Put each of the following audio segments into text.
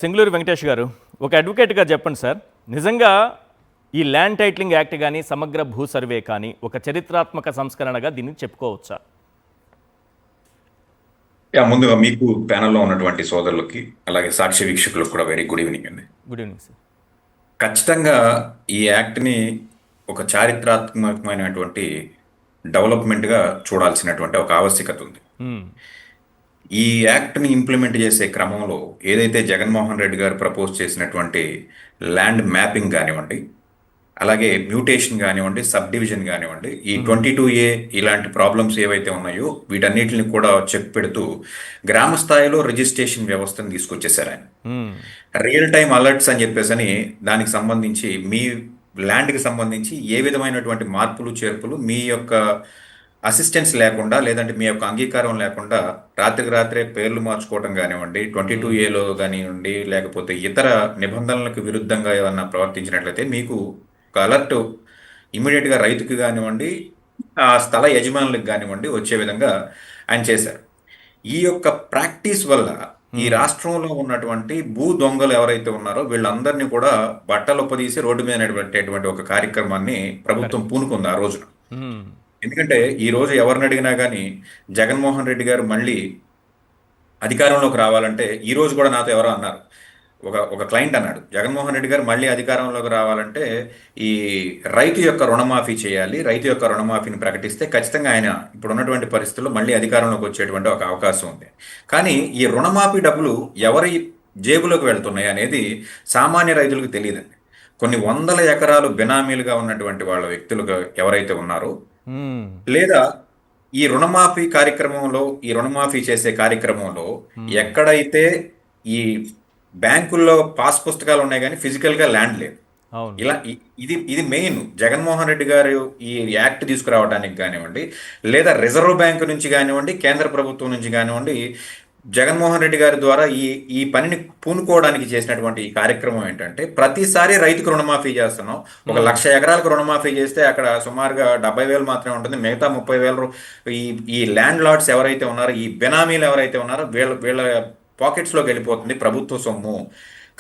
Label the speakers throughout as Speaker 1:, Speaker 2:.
Speaker 1: సింగళూరు వెంకటేష్ గారు, ఒక అడ్వకేట్గా చెప్పండి సార్, నిజంగా ఈ ల్యాండ్ టైటిలింగ్ యాక్ట్ కానీ సమగ్ర భూ సర్వే కానీ ఒక చరిత్రాత్మక సంస్కరణగా దీన్ని చెప్పుకోవచ్చా?
Speaker 2: ముందుగా మీకు ప్యానెల్లో ఉన్నటువంటి సోదరులకి అలాగే సాక్షి వీక్షకులకు కూడా వెరీ గుడ్ ఈవినింగ్ అండి.
Speaker 1: Good evening sir.
Speaker 2: ఖచ్చితంగా ఈ యాక్ట్ని ఒక చారిత్రాత్మకమైనటువంటి డెవలప్మెంట్గా చూడాల్సినటువంటి ఒక ఆవశ్యకత ఉంది. ఈ యాక్ట్ని ఇంప్లిమెంట్ చేసే క్రమంలో ఏదైతే జగన్మోహన్ రెడ్డి గారు ప్రపోజ్ చేసినటువంటి ల్యాండ్ మ్యాపింగ్ కానివ్వండి, అలాగే మ్యూటేషన్ కానివ్వండి, సబ్ డివిజన్ కానివ్వండి, ఈ 22A ఇలాంటి ప్రాబ్లమ్స్ ఏవైతే ఉన్నాయో వీటన్నిటిని కూడా చెక్ పెడుతూ గ్రామ స్థాయిలో రిజిస్ట్రేషన్ వ్యవస్థను తీసుకొచ్చేసారు ఆయన. రియల్ టైం అలర్ట్స్ అని చెప్పేసి దానికి సంబంధించి మీ ల్యాండ్కి సంబంధించి ఏ విధమైనటువంటి మార్పులు చేర్పులు మీ యొక్క అసిస్టెన్స్ లేకుండా లేదంటే మీ యొక్క అంగీకారం లేకుండా రాత్రికి రాత్రే పేర్లు మార్చుకోవడం కానివ్వండి, 22Aలో కానివ్వండి, లేకపోతే ఇతర నిబంధనలకు విరుద్ధంగా ఏమన్నా ప్రవర్తించినట్లయితే మీకు ఒక అలర్ట్ ఇమీడియట్గా రైతుకి కానివ్వండి, ఆ స్థల యజమానులకు కానివ్వండి వచ్చే విధంగా ఆయన చేశారు. ఈ యొక్క ప్రాక్టీస్ వల్ల ఈ రాష్ట్రంలో ఉన్నటువంటి భూ దొంగలు ఎవరైతే ఉన్నారో వీళ్ళందరినీ కూడా బట్టలు ఒప్పదీసి రోడ్డు మీద నడిపెట్టేటువంటి ఒక కార్యక్రమాన్ని ప్రభుత్వం పూనుకుంది ఆ రోజున. ఎందుకంటే ఈ రోజు ఎవరిని అడిగినా కానీ జగన్మోహన్ రెడ్డి గారు మళ్ళీ అధికారంలోకి రావాలంటే ఈ రోజు కూడా నాతో ఎవరో అన్నారు, ఒక క్లయింట్ అన్నాడు, జగన్మోహన్ రెడ్డి గారు మళ్ళీ అధికారంలోకి రావాలంటే ఈ రైతు యొక్క రుణమాఫీ చేయాలి, రైతు యొక్క రుణమాఫీని ప్రకటిస్తే ఖచ్చితంగా ఆయన ఇప్పుడు ఉన్నటువంటి పరిస్థితుల్లో మళ్ళీ అధికారంలోకి వచ్చేటువంటి ఒక అవకాశం ఉంది. కానీ ఈ రుణమాఫీ డబ్బులు ఎవరి జేబులోకి వెళ్తున్నాయి అనేది సామాన్య రైతులకు తెలియదండి. కొన్ని వందల ఎకరాలు బినామీలుగా ఉన్నటువంటి వాళ్ళ వ్యక్తులుగా ఎవరైతే ఉన్నారో, లేదా ఈ రుణమాఫీ కార్యక్రమంలో ఈ రుణమాఫీ చేసే కార్యక్రమంలో ఎక్కడైతే ఈ బ్యాంకుల్లో పాస్ పుస్తకాలు ఉన్నాయి కానీ ఫిజికల్గా ల్యాండ్ లేదు. ఇలా ఇది మెయిన్ జగన్మోహన్ రెడ్డి గారు ఈ యాక్ట్ తీసుకురావడానికి కానివ్వండి, లేదా రిజర్వ్ బ్యాంకు నుంచి కానివ్వండి, కేంద్ర ప్రభుత్వం నుంచి కానివ్వండి, జగన్మోహన్ రెడ్డి గారి ద్వారా ఈ పనిని పూనుకోవడానికి చేసినటువంటి ఈ కార్యక్రమం ఏంటంటే ప్రతిసారి రైతుకు రుణమాఫీ చేస్తున్నాం. 1,00,000 ఎకరాలకు రుణమాఫీ చేస్తే అక్కడ సుమారుగా 70,000 మాత్రమే ఉంటుంది. మిగతా 30,000 ఈ ల్యాండ్ లార్డ్స్ ఎవరైతే ఉన్నారో, ఈ బెనామీలు ఎవరైతే ఉన్నారో వీళ్ళ పాకెట్స్లోకి వెళ్ళిపోతుంది ప్రభుత్వ సొమ్ము.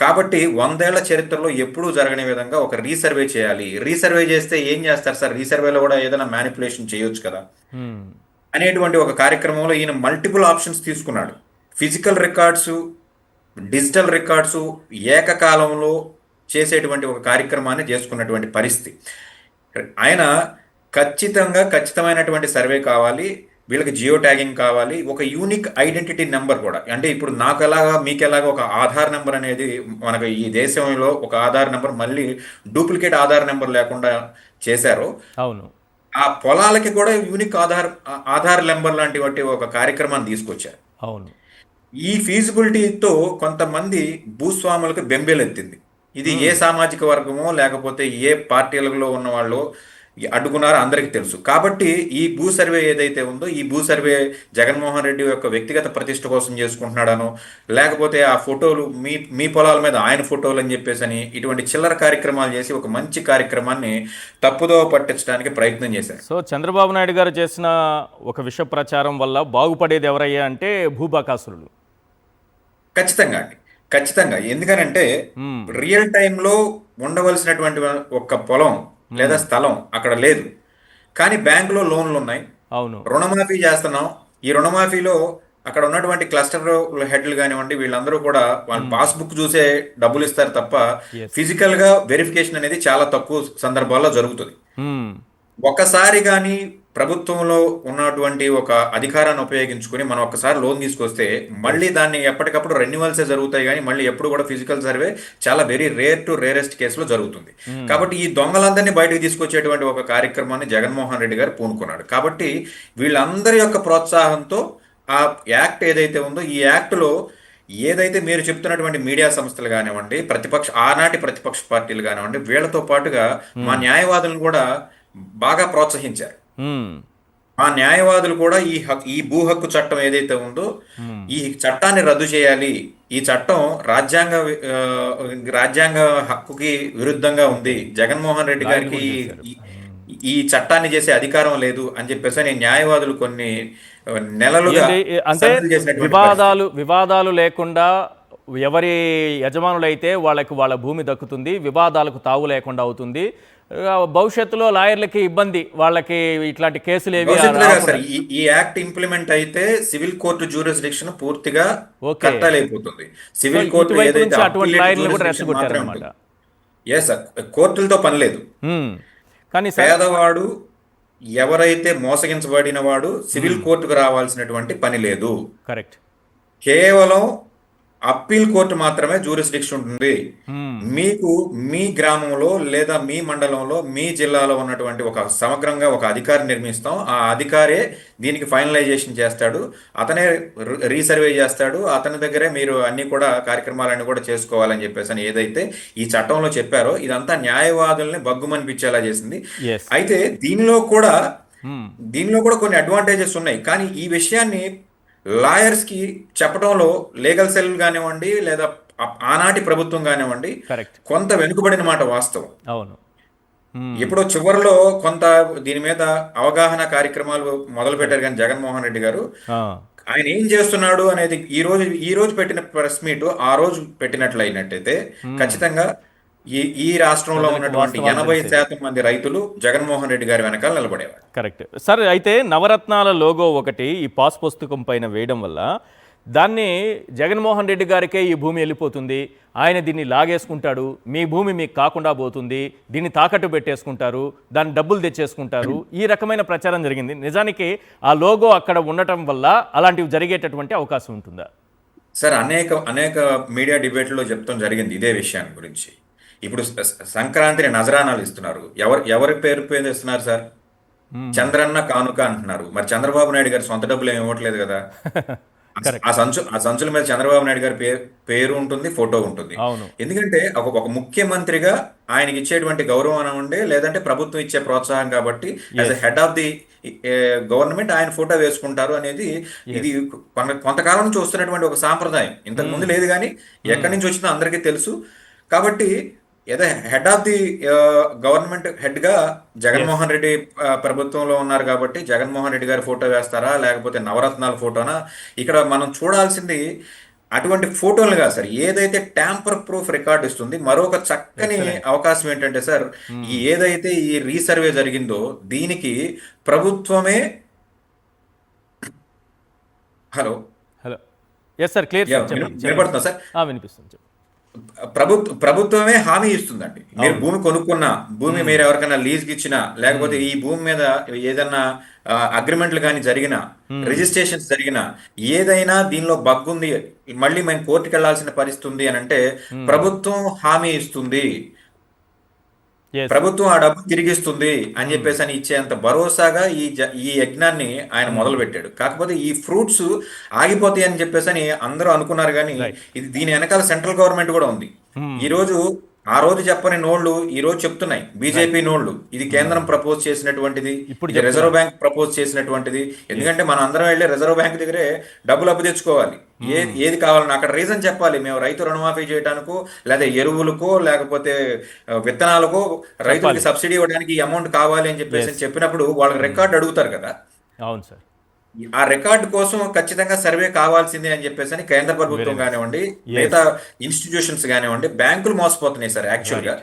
Speaker 2: కాబట్టి 100 ఏళ్ల చరిత్రలో ఎప్పుడూ జరగని విధంగా ఒక రీసర్వే చేయాలి. రీసర్వే చేస్తే ఏం చేస్తారు సార్, రీసర్వేలో కూడా ఏదైనా మ్యానిపులేషన్ చేయొచ్చు కదా అనేటువంటి ఒక కార్యక్రమంలో ఈయన మల్టిపుల్ ఆప్షన్స్ తీసుకున్నాడు. ఫిజికల్ రికార్డ్స్, డిజిటల్ రికార్డ్స్ ఏకకాలంలో చేసేటువంటి ఒక కార్యక్రమాన్ని చేసుకున్నటువంటి పరిస్థితి. ఆయన ఖచ్చితమైనటువంటి సర్వే కావాలి, వీళ్ళకి జియో ట్యాగింగ్ కావాలి, ఒక యూనిక్ ఐడెంటిటీ నెంబర్ కూడా. అంటే ఇప్పుడు నాకు ఎలాగా మీకు ఎలాగా ఒక ఆధార్ నెంబర్ అనేది మనకు ఈ దేశంలో ఒక ఆధార్ నెంబర్ మళ్ళీ డూప్లికేట్ ఆధార్ నెంబర్ లేకుండా చేశారు.
Speaker 1: అవును,
Speaker 2: ఆ పొలాలకి కూడా యూనిక్ ఆధార్ నెంబర్ లాంటి ఒక కార్యక్రమాన్ని తీసుకొచ్చారు.
Speaker 1: అవును,
Speaker 2: ఈ ఫీజిబిలిటీతో కొంతమంది భూస్వాములకు బెంబేలెత్తింది. ఇది ఏ సామాజిక వర్గమో లేకపోతే ఏ పార్టీలలో ఉన్న వాళ్ళు అడ్డుకున్నారో అందరికీ తెలుసు. కాబట్టి ఈ భూ సర్వే ఏదైతే ఉందో ఈ భూ సర్వే జగన్మోహన్ రెడ్డి యొక్క వ్యక్తిగత ప్రతిష్ట కోసం చేసుకుంటున్నాడనో, లేకపోతే ఆ ఫోటోలు మీ పొలాల మీద ఆయన ఫోటోలు అని చెప్పేసి ఇటువంటి చిల్లర కార్యక్రమాలు చేసి ఒక మంచి కార్యక్రమాన్ని తప్పుదోవ పట్టించడానికి ప్రయత్నం చేశారు.
Speaker 1: సో చంద్రబాబు నాయుడు గారు చేసిన ఒక విష ప్రచారం వల్ల బాగుపడేది ఎవరయ్యా అంటే భూబకాసురులు.
Speaker 2: ఖచ్చితంగా ఎందుకనంటే రియల్ టైంలో ఉండవలసినటువంటి ఒక పొలం లేదా స్థలం అక్కడ లేదు, కానీ బ్యాంకులో లోన్లు ఉన్నాయి.
Speaker 1: అవును,
Speaker 2: రుణమాఫీ చేస్తున్నాం. ఈ రుణమాఫీలో అక్కడ ఉన్నటువంటి క్లస్టర్ హెడ్లు కానివ్వండి వీళ్ళందరూ కూడా వాళ్ళ పాస్బుక్ చూసే డబ్బులు ఇస్తారు తప్ప ఫిజికల్ గా వెరిఫికేషన్ అనేది చాలా తక్కువ సందర్భాల్లో జరుగుతుంది. ఒకసారి కానీ ప్రభుత్వంలో ఉన్నటువంటి ఒక అధికారాన్ని ఉపయోగించుకుని మనం ఒకసారి లోన్ తీసుకొస్తే మళ్ళీ దాన్ని ఎప్పటికప్పుడు రెన్యువల్సే జరుగుతాయి, కానీ మళ్ళీ ఎప్పుడు కూడా ఫిజికల్ సర్వే చాలా వెరీ రేర్ టు రేరెస్ట్ కేసులో జరుగుతుంది. కాబట్టి ఈ దొంగలందరినీ బయటకు తీసుకొచ్చేటువంటి ఒక కార్యక్రమాన్ని జగన్మోహన్ రెడ్డి గారు పూనుకున్నాడు. కాబట్టి వీళ్ళందరి యొక్క ప్రోత్సాహంతో ఆ యాక్ట్ ఏదైతే ఉందో ఈ యాక్ట్లో ఏదైతే మీరు చెప్తున్నటువంటి మీడియా సంస్థలు కానివ్వండి, ఆనాటి ప్రతిపక్ష పార్టీలు కానివ్వండి, వీళ్ళతో పాటుగా మా న్యాయవాదులను కూడా బాగా ప్రోత్సహించారు. మా న్యాయవాదులు కూడా ఈ భూ హక్కు చట్టం ఏదైతే ఉందో ఈ చట్టాన్ని రద్దు చేయాలి, ఈ చట్టం రాజ్యాంగ హక్కుకి విరుద్ధంగా ఉంది, జగన్మోహన్ రెడ్డి గారికి ఈ చట్టాన్ని చేసే అధికారం లేదు అని చెప్పేసి న్యాయవాదులు కొన్ని నెలలుగా
Speaker 1: అంటే వివాదాలు లేకుండా ఎవరి యజమానులైతే వాళ్ళకి వాళ్ళ భూమి దక్కుతుంది, వివాదాలకు తావు లేకుండా అవుతుంది. భవిష్యత్తులో లాయర్లకి ఇబ్బంది, వాళ్ళకి ఇట్లాంటి కేసులు ఏవి
Speaker 2: భవిష్యత్తులో కాదు సార్, ఈ యాక్ట్ ఇంప్లిమెంట్ అయితే సివిల్ కోర్టు జ్యూరిస్డిక్షన్ పూర్తిగా కట్టాలైపోతుంది. సివిల్ కోర్టు
Speaker 1: ఇటువైపు
Speaker 2: ఏదైతే
Speaker 1: నుంచి అటువంటి
Speaker 2: appellate
Speaker 1: లాయర్లు కూడా
Speaker 2: jurisdiction మాత్రమే
Speaker 1: రెచ్చగొట్టారన్నమాట.
Speaker 2: ఉంటుంది. Yes sir, కోర్టులతో పని లేదు.
Speaker 1: కానీ సార్
Speaker 2: పేదవాడు ఎవరైతే మోసగించబడిన వాడు సివిల్ కోర్టుకు రావాల్సినటువంటి పని లేదు.
Speaker 1: కరెక్ట్.
Speaker 2: కేవలం అప్పీల్ కోర్టు మాత్రమే జ్యూరిస్డిక్షన్ ఉంటుంది. మీకు మీ గ్రామంలో లేదా మీ మండలంలో మీ జిల్లాలో ఉన్నటువంటి ఒక సమగ్రంగా ఒక అధికారి నిర్మిస్తాం. ఆ అధికారే దీనికి ఫైనలైజేషన్ చేస్తాడు, అతనే రీసర్వే చేస్తాడు, అతని దగ్గరే మీరు అన్ని కూడా కార్యక్రమాలన్నీ కూడా చేసుకోవాలని చెప్పేసి అని ఏదైతే ఈ చట్టంలో చెప్పారో ఇదంతా న్యాయవాదుల్ని బగ్గుమనిపించేలా చేసింది.
Speaker 1: ఎస్.
Speaker 2: అయితే దీనిలో కూడా కొన్ని అడ్వాంటేజెస్ ఉన్నాయి. కానీ ఈ విషయాన్ని లాయర్స్ కి చెప్పడంలో లీగల్ సెల్ కానివ్వండి లేదా ఆనాటి ప్రభుత్వం కానివ్వండి
Speaker 1: కరెక్ట్.
Speaker 2: కొంత వెనుకబడిన మాట వాస్తవం.
Speaker 1: అవును.
Speaker 2: ఎప్పుడో చివరిలో కొంత దీని మీద అవగాహన కార్యక్రమాలు మొదలు పెట్టారు. కానీ జగన్మోహన్ రెడ్డి గారు ఆయన ఏం చేస్తున్నాడు అనేది ఈ రోజు పెట్టిన ప్రెస్ మీట్ ఆ రోజు పెట్టినట్లు అయినట్టయితే ఖచ్చితంగా ఈ రాష్ట్రంలో ఉన్నటువంటి 80% మంది రైతులు జగన్మోహన్ రెడ్డి గారి వెనకాల నిలబడేవారు.
Speaker 1: Correct sir. అయితే నవరత్నాల లోగో ఒకటి ఈ పాస్ పుస్తకం పైన వేయడం వల్ల దాన్ని జగన్మోహన్ రెడ్డి గారికే ఈ భూమి వెళ్ళిపోతుంది, ఆయన దీన్ని లాగేసుకుంటాడు, మీ భూమి మీకు కాకుండా పోతుంది, దీన్ని తాకట్టు పెట్టేసుకుంటారు, దాన్ని డబ్బులు తెచ్చేసుకుంటారు, ఈ రకమైన ప్రచారం జరిగింది. నిజానికి ఆ లోగో అక్కడ ఉండటం వల్ల అలాంటివి జరిగేటటువంటి అవకాశం ఉంటుందా?
Speaker 2: సార్ అనేక మీడియా డిబేట్లో చెప్తాం జరిగింది ఇదే విషయాన్ని గురించి. ఇప్పుడు సంక్రాంతిని నజరానాలు ఇస్తున్నారు, ఎవరి పేరు ఇస్తున్నారు సార్? చంద్రన్న కానుక అంటున్నారు. మరి చంద్రబాబు నాయుడు గారి సొంత డబ్బులు ఏమి ఇవ్వట్లేదు కదా. ఆ సంచుల మీద చంద్రబాబు నాయుడు గారి పేరు ఉంటుంది, ఫోటో ఉంటుంది. ఎందుకంటే ఒక ముఖ్యమంత్రిగా ఆయనకి ఇచ్చేటువంటి గౌరవం ఉండే, లేదంటే ప్రభుత్వం ఇచ్చే ప్రోత్సాహం కాబట్టి as a head of the government ఆయన ఫోటో వేసుకుంటారు అనేది ఇది కొంతకాలం నుంచి వస్తున్నటువంటి ఒక సాంప్రదాయం. ఇంతకు ముందు లేదు, కానీ ఎక్కడి నుంచి వచ్చిందో అందరికీ తెలుసు. కాబట్టి ఏదో head of the government head గా జగన్మోహన్ రెడ్డి ప్రభుత్వంలో ఉన్నారు కాబట్టి జగన్మోహన్ రెడ్డి గారి ఫోటో వేస్తారా, లేకపోతే నవరత్నాల ఫోటోనా? ఇక్కడ మనం చూడాల్సింది అటువంటి ఫోటోలు కాదు సార్, ఏదైతే ట్యాంపర్ ప్రూఫ్ రికార్డ్ ఇస్తుంది. మరొక చక్కని అవకాశం ఏంటంటే సార్, ఏదైతే ఈ రీసర్వే జరిగిందో దీనికి ప్రభుత్వమే హలో
Speaker 1: ఎస్ సార్, క్లియర్
Speaker 2: వినపడుతుందా సార్?
Speaker 1: వినిపిస్తుంది.
Speaker 2: ప్రభుత్వమే హామీ ఇస్తుందండి. మీరు భూమి కొనుక్కున్న భూమి మీరు ఎవరికైనా లీజ్కి ఇచ్చినా, లేకపోతే ఈ భూమి మీద ఏదన్నా అగ్రిమెంట్లు కానీ జరిగినా, రిజిస్ట్రేషన్స్ జరిగినా, ఏదైనా దీనిలో బగ్ ఉంది, మళ్ళీ మేము కోర్టుకు వెళ్లాల్సిన పరిస్థితి ఉంది అని అంటే ప్రభుత్వం హామీ ఇస్తుంది, ప్రభుత్వం ఆ డబ్బు తిరిగిస్తుంది అని చెప్పేసి అని ఇచ్చేంత భరోసాగా ఈ యజ్ఞాన్ని ఆయన మొదలు పెట్టాడు. కాకపోతే ఈ ఫ్రూట్స్ ఆగిపోతాయి అని చెప్పేసి అని అందరూ అనుకున్నారు, కానీ ఇది దీని వెనకాల సెంట్రల్ గవర్నమెంట్ కూడా ఉంది. ఈ రోజు ఆ రోజు చెప్పని నోళ్లు ఈ రోజు చెప్తున్నాయి, బీజేపీ నోళ్లు. ఇది కేంద్రం ప్రపోజ్ చేసినటువంటిది, ఇది రిజర్వ్ బ్యాంక్ ప్రపోజ్ చేసినటువంటిది. ఎందుకంటే మనం అందరం వెళ్ళి రిజర్వ్ బ్యాంక్ దగ్గరే డబ్బులు అప్పు తెచ్చుకోవాలి. ఏది కావాలని అక్కడ రీజన్ చెప్పాలి. మేము రైతు రుణమాఫీ చేయడానికో, లేదా ఎరువులకో, లేకపోతే విత్తనాలకో రైతులకి సబ్సిడీ ఇవ్వడానికి ఈ అమౌంట్ కావాలి అని చెప్పేసి చెప్పినప్పుడు వాళ్ళకి రికార్డు అడుగుతారు కదా.
Speaker 1: అవును సార్.
Speaker 2: ఆ రికార్డు కోసం ఖచ్చితంగా సర్వే కావాల్సిందే అని చెప్పేసి అని కేంద్ర ప్రభుత్వం కానివ్వండి, మిగతా ఇన్స్టిట్యూషన్స్ కానివ్వండి, బ్యాంకులు మోసపోతున్నాయి సార్. యాక్చువల్ గా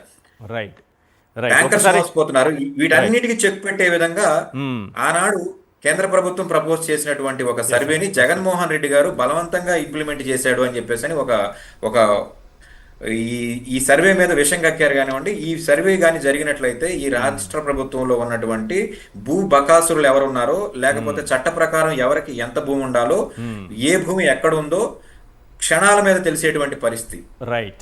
Speaker 2: బ్యాంకర్స్ మోసపోతున్నారు. వీటన్నిటికీ చెక్ పెట్టే విధంగా ఆనాడు కేంద్ర ప్రభుత్వం ప్రపోజ్ చేసినటువంటి ఒక సర్వేని జగన్మోహన్ రెడ్డి గారు బలవంతంగా ఇంప్లిమెంట్ చేశాడు అని చెప్పేసి అని ఒక ఈ సర్వే మీద విషం కక్కారు కానివ్వండి. ఈ సర్వే కానీ జరిగినట్లయితే ఈ రాష్ట్ర ప్రభుత్వంలో ఉన్నటువంటి భూ బకాసురులు ఎవరున్నారో, లేకపోతే చట్ట ప్రకారం ఎవరికి ఎంత భూమి ఉండాలో, ఏ భూమి ఎక్కడ ఉందో క్షణాల మీద తెలిసేటువంటి పరిస్థితి.
Speaker 1: రైట్.